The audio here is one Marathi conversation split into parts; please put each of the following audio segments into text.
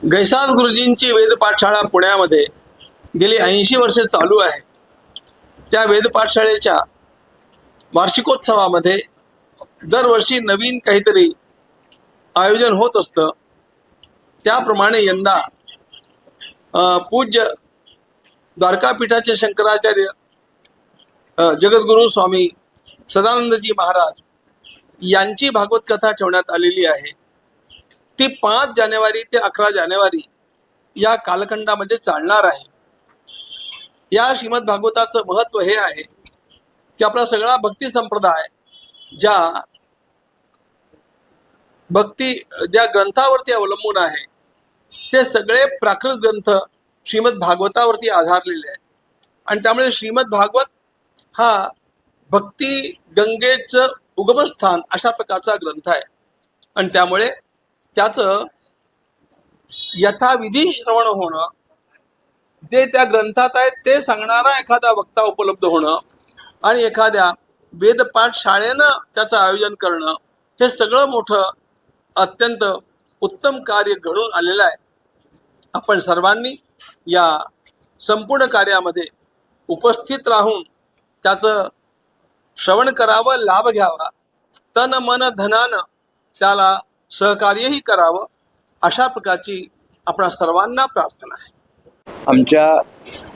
गैसाद गुरुजींची वेद पाठशाळा पुण्यामध्ये गेली 80 वर्षे चालू आहे. त्या वेद पाठशाळेच्या वार्षिकोत्सवामध्ये दरवर्षी नवीन काहीतरी आयोजन होत असतं. त्याप्रमाणे यंदा पूज्य द्वारकापीठाचे शंकराचार्य जगद्गुरु स्वामी सदानंदजी महाराज यांची भागवत कथा ठेवण्यात आलेली आहे. ती 5 जानेवारी ते 11 जानेवारी या कालखंडामध्ये चालणार आहे. या श्रीमद भागवताचं महत्त्व हे आहे की आपला सगळा भक्ती संप्रदाय ज्या ग्रंथावरती अवलंबून आहे ते सगळे प्राकृत ग्रंथ श्रीमद भागवतावरती आधारलेले आहेत. आणि त्यामुळे श्रीमद भागवत हा भक्ती गंगेचं उगमस्थान अशा प्रकारचा ग्रंथ आहे. आणि त्यामुळे त्याचं यथाविधी श्रवण होणं, जे त्या ग्रंथात आहे ते सांगणारा एखादा वक्ता उपलब्ध होणं आणि एखाद्या वेदपाठ शाळेनं त्याचं आयोजन करणं, हे सगळं मोठं अत्यंत उत्तम कार्य घडून आलेलं आहे. आपण सर्वांनी या संपूर्ण कार्यामध्ये उपस्थित राहून त्याचं श्रवण करावं, लाभ घ्यावा, तन मन धनानं त्याला सहकार्यही करावं, अशा प्रकारची आपणा सर्वांना प्रार्थना आहे. आमच्या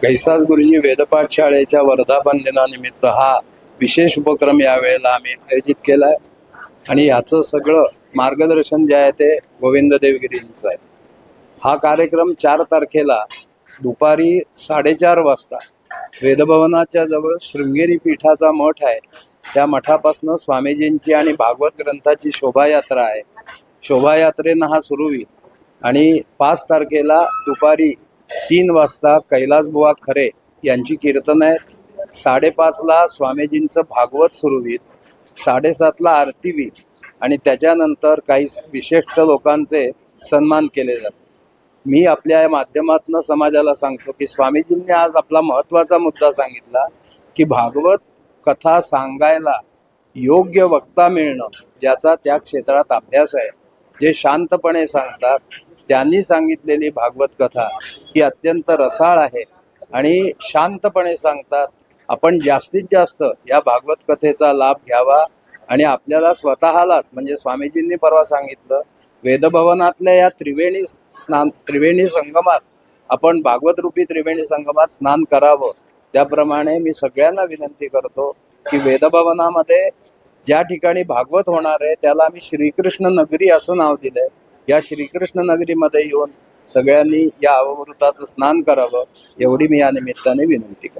गैसाद गुरुजी वेदपाठ शाळेच्या वर्धापन दिनानिमित्त हा विशेष उपक्रम यावेळेला आम्ही आयोजित केला आहे. आणि याचं सगळं मार्गदर्शन जे आहे ते गोविंद देवगिरींचं आहे. हा कार्यक्रम 4 तारखेला दुपारी 4:30 वाजता वेदभवनाच्या जवळ शृंगेरी पीठाचा मठ आहे, त्या मठापासून स्वामीजींची आणि भागवत ग्रंथाची शोभायात्रा आहे. शोभायात्रेनं हा सुरू होईल. आणि 5 तारखेला दुपारी 3 वाजता कैलासबुवा खरे यांची कीर्तन आहे. 5:30ला स्वामीजींचं भागवत सुरू होईल. 7:30ला आरती होईल. आणि त्याच्यानंतर काही विशिष्ट लोकांचे सन्मान केले जातात. मी आपल्या या माध्यमातून समाजाला सांगतो की स्वामीजींनी आज आपला महत्त्वाचा मुद्दा सांगितला की भागवत कथा सांगायला योग्य वक्ता मिळणं, ज्याचा त्या क्षेत्रात अभ्यास आहे, जे शांतपणे सांगतात, त्यांनी सांगितलेली भागवत कथा ही अत्यंत रसाळ आहे आणि शांतपणे सांगतात. आपण जास्तीत जास्त या भागवत कथेचा लाभ घ्यावा. आणि आपल्याला स्वतःलाच, म्हणजे स्वामीजींनी परवा सांगितलं, वेदभवनातल्या या त्रिवेणी संगमात आपण भागवत रूपी त्रिवेणी संगमात स्नान करावं. त्याप्रमाणे मी सगळ्यांना विनंती करतो की वेदभवनामध्ये ज्या ठिकाणी भागवत होणार आहे त्याला आम्ही श्रीकृष्ण नगरी असं नाव दिलंय. या श्रीकृष्ण नगरीमध्ये येऊन सगळ्यांनी या अवभूताचं स्नान करावं, एवढी मी या निमित्ताने विनंती करतो.